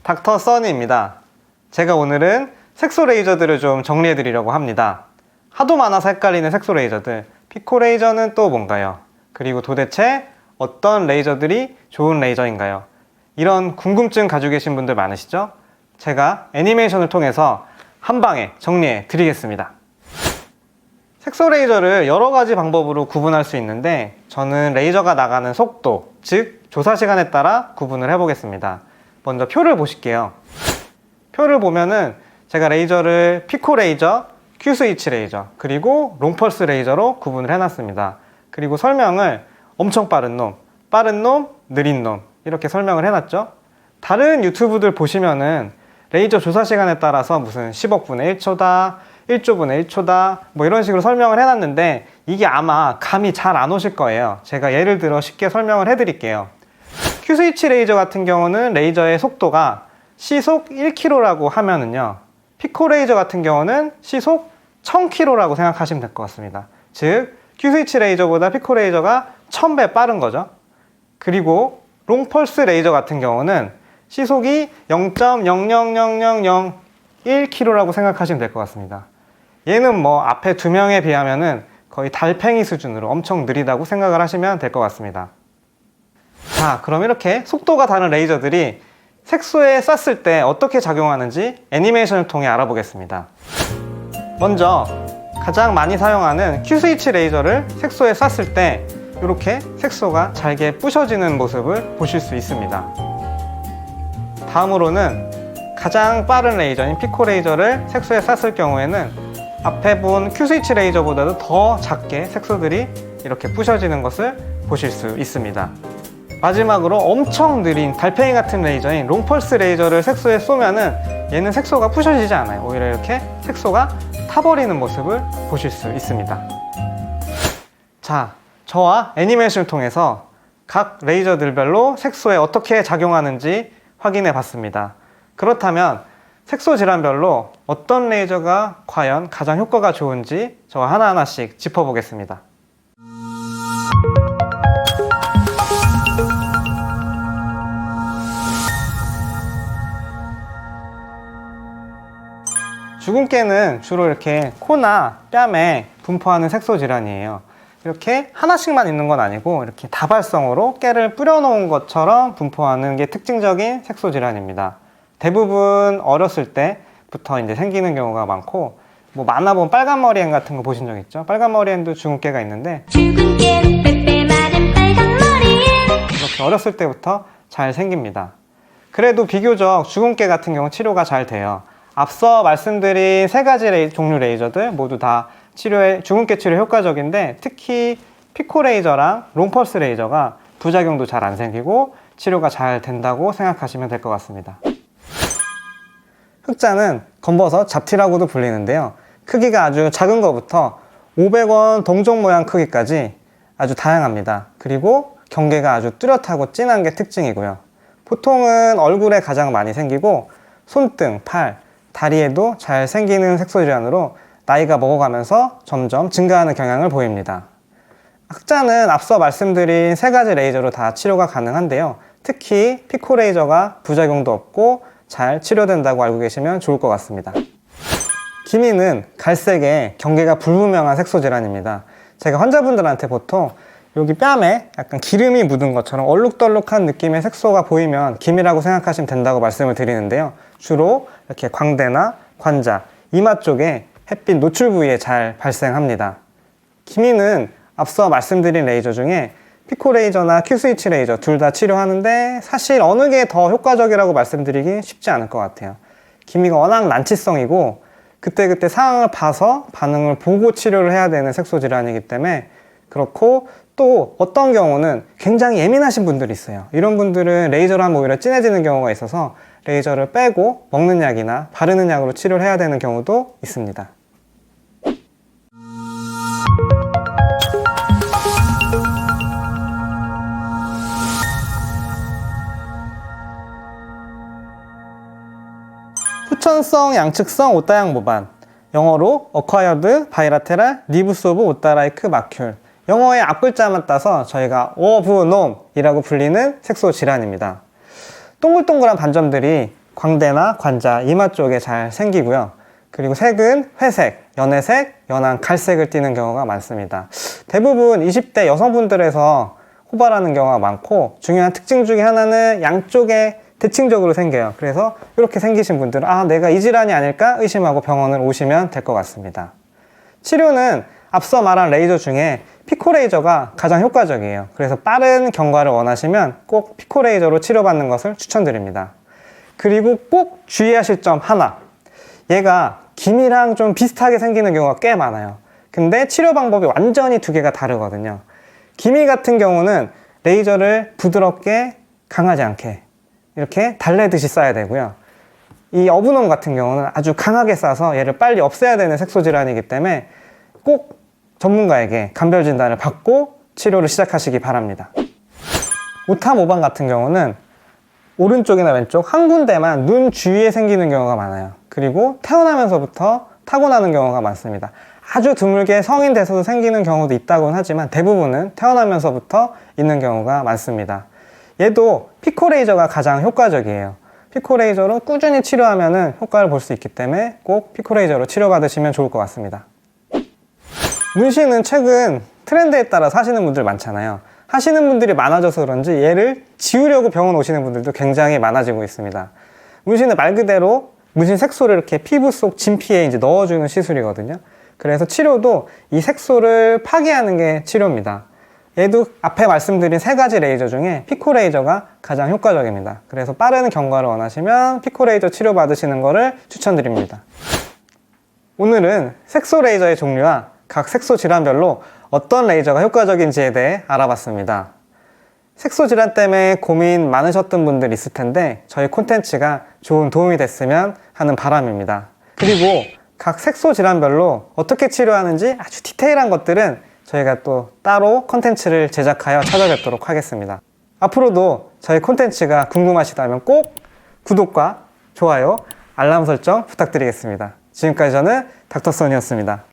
닥터 써니입니다. 제가 오늘은 색소 레이저들을 좀 정리해 드리려고 합니다. 하도 많아서 헷갈리는 색소 레이저들, 피코 레이저는 또 뭔가요? 그리고 도대체 어떤 레이저들이 좋은 레이저인가요? 이런 궁금증 가지고 계신 분들 많으시죠? 제가 애니메이션을 통해서 한 방에 정리해 드리겠습니다. 색소 레이저를 여러 가지 방법으로 구분할 수 있는데 저는 레이저가 나가는 속도, 즉 조사 시간에 따라 구분을 해보겠습니다. 먼저 표를 보실게요. 표를 보면은 제가 레이저를 피코 레이저, Q스위치 레이저, 그리고 롱펄스 레이저로 구분을 해놨습니다. 그리고 설명을 엄청 빠른 놈, 느린 놈 이렇게 설명을 해놨죠. 다른 유튜브들 보시면은 레이저 조사 시간에 따라서 무슨 10억 분의 1초다, 1조 분의 1초다 뭐 이런 식으로 설명을 해놨는데 이게 아마 감이 잘 안 오실 거예요. 제가 예를 들어 쉽게 설명을 해드릴게요. Q스위치 레이저 같은 경우는 레이저의 속도가 시속 1km라고 하면은요, 피코 레이저 같은 경우는 시속 1000km라고 생각하시면 될 것 같습니다. 즉 Q스위치 레이저보다 피코 레이저가 1000배 빠른 거죠. 그리고 롱펄스 레이저 같은 경우는 시속이 0.00001km라고 생각하시면 될 것 같습니다. 얘는 뭐 앞에 두 명에 비하면은 거의 달팽이 수준으로 엄청 느리다고 생각을 하시면 될 것 같습니다. 자, 그럼 이렇게 속도가 다른 레이저들이 색소에 쐈을 때 어떻게 작용하는지 애니메이션을 통해 알아보겠습니다. 먼저 가장 많이 사용하는 Q스위치 레이저를 색소에 쐈을 때 이렇게 색소가 잘게 부셔지는 모습을 보실 수 있습니다. 다음으로는 가장 빠른 레이저인 피코 레이저를 색소에 쐈을 경우에는 앞에 본 Q스위치 레이저보다도 더 작게 색소들이 이렇게 부셔지는 것을 보실 수 있습니다. 마지막으로 엄청 느린 달팽이 같은 레이저인 롱펄스 레이저를 색소에 쏘면은 얘는 색소가 부셔지지 않아요. 오히려 이렇게 색소가 타버리는 모습을 보실 수 있습니다. 자, 저와 애니메이션을 통해서 각 레이저들별로 색소에 어떻게 작용하는지 확인해 봤습니다. 그렇다면 색소 질환별로 어떤 레이저가 과연 가장 효과가 좋은지 저와 하나하나씩 짚어보겠습니다. 주근깨는 주로 이렇게 코나 뺨에 분포하는 색소 질환이에요. 이렇게 하나씩만 있는 건 아니고 이렇게 다발성으로 깨를 뿌려놓은 것처럼 분포하는 게 특징적인 색소 질환입니다. 대부분 어렸을 때부터 이제 생기는 경우가 많고, 뭐 만화본 빨간머리엔 같은 거 보신 적 있죠? 빨간머리엔도 주근깨가 있는데 주근깨 빼빼 마른 빨간머리엔 이렇게 어렸을 때부터 잘 생깁니다. 그래도 비교적 주근깨 같은 경우 치료가 잘 돼요. 앞서 말씀드린 세 가지 종류 레이저들 모두 다 주근깨 치료에 효과적인데 특히 피코 레이저랑 롱펄스 레이저가 부작용도 잘 안 생기고 치료가 잘 된다고 생각하시면 될 것 같습니다. 흑자는 검버섯 잡티라고도 불리는데요. 크기가 아주 작은 것부터 500원 동전 모양 크기까지 아주 다양합니다. 그리고 경계가 아주 뚜렷하고 진한 게 특징이고요. 보통은 얼굴에 가장 많이 생기고 손등, 팔, 다리에도 잘 생기는 색소 질환으로 나이가 먹어가면서 점점 증가하는 경향을 보입니다. 흑자는 앞서 말씀드린 세 가지 레이저로 다 치료가 가능한데요. 특히 피코 레이저가 부작용도 없고 잘 치료된다고 알고 계시면 좋을 것 같습니다. 기미는 갈색의 경계가 불분명한 색소 질환입니다. 제가 환자분들한테 보통 여기 뺨에 약간 기름이 묻은 것처럼 얼룩덜룩한 느낌의 색소가 보이면 기미라고 생각하시면 된다고 말씀을 드리는데요. 주로 이렇게 광대나 관자, 이마 쪽에 햇빛 노출 부위에 잘 발생합니다. 기미는 앞서 말씀드린 레이저 중에 피코 레이저나 Q스위치 레이저 둘 다 치료하는데 사실 어느 게 더 효과적이라고 말씀드리기 쉽지 않을 것 같아요. 기미가 워낙 난치성이고 그때그때 상황을 봐서 반응을 보고 치료를 해야 되는 색소 질환이기 때문에 그렇고, 또 어떤 경우는 굉장히 예민하신 분들이 있어요. 이런 분들은 레이저로 하면 오히려 진해지는 경우가 있어서 레이저를 빼고 먹는 약이나 바르는 약으로 치료를 해야 되는 경우도 있습니다. 후천성 양측성 옷다양 모반, 영어로 Acquired Bilateral Nevus of Oda-like Macule, 영어의 앞글자만 따서 저희가 오브놈이라고 불리는 색소 질환입니다. 동글동글한 반점들이 광대나 관자, 이마 쪽에 잘 생기고요. 그리고 색은 회색, 연회색, 연한 갈색을 띠는 경우가 많습니다. 대부분 20대 여성분들에서 호발하는 경우가 많고, 중요한 특징 중에 하나는 양쪽에 대칭적으로 생겨요. 그래서 이렇게 생기신 분들은 아, 내가 이 질환이 아닐까 의심하고 병원을 오시면 될 것 같습니다. 치료는 앞서 말한 레이저 중에 피코 레이저가 가장 효과적이에요. 그래서 빠른 경과를 원하시면 꼭 피코 레이저로 치료받는 것을 추천드립니다. 그리고 꼭 주의하실 점 하나. 얘가 기미랑 좀 비슷하게 생기는 경우가 꽤 많아요. 근데 치료 방법이 완전히 두 개가 다르거든요. 기미 같은 경우는 레이저를 부드럽게 강하지 않게 이렇게 달래듯이 쏴야 되고요. 이 어부놈 같은 경우는 아주 강하게 쏴서 얘를 빨리 없애야 되는 색소 질환이기 때문에 꼭 전문가에게 감별 진단을 받고 치료를 시작하시기 바랍니다. 오탐오방 같은 경우는 오른쪽이나 왼쪽 한 군데만 눈 주위에 생기는 경우가 많아요. 그리고 태어나면서부터 타고나는 경우가 많습니다. 아주 드물게 성인 돼서도 생기는 경우도 있다고는 하지만 대부분은 태어나면서부터 있는 경우가 많습니다. 얘도 피코 레이저가 가장 효과적이에요. 피코 레이저로 꾸준히 치료하면 효과를 볼 수 있기 때문에 꼭 피코 레이저로 치료받으시면 좋을 것 같습니다. 문신은 최근 트렌드에 따라 하시는 분들 많잖아요. 하시는 분들이 많아져서 그런지 얘를 지우려고 병원 오시는 분들도 굉장히 많아지고 있습니다. 문신은 말 그대로 문신 색소를 이렇게 피부 속 진피에 이제 넣어주는 시술이거든요. 그래서 치료도 이 색소를 파괴하는 게 치료입니다. 얘도 앞에 말씀드린 세 가지 레이저 중에 피코 레이저가 가장 효과적입니다. 그래서 빠른 경과를 원하시면 피코 레이저 치료 받으시는 것을 추천드립니다. 오늘은 색소 레이저의 종류와 각 색소 질환별로 어떤 레이저가 효과적인지에 대해 알아봤습니다. 색소 질환 때문에 고민 많으셨던 분들 있을 텐데 저희 콘텐츠가 좋은 도움이 됐으면 하는 바람입니다. 그리고 각 색소 질환별로 어떻게 치료하는지 아주 디테일한 것들은 저희가 또 따로 콘텐츠를 제작하여 찾아뵙도록 하겠습니다. 앞으로도 저희 콘텐츠가 궁금하시다면 꼭 구독과 좋아요, 알람 설정 부탁드리겠습니다. 지금까지 저는 닥터선이었습니다.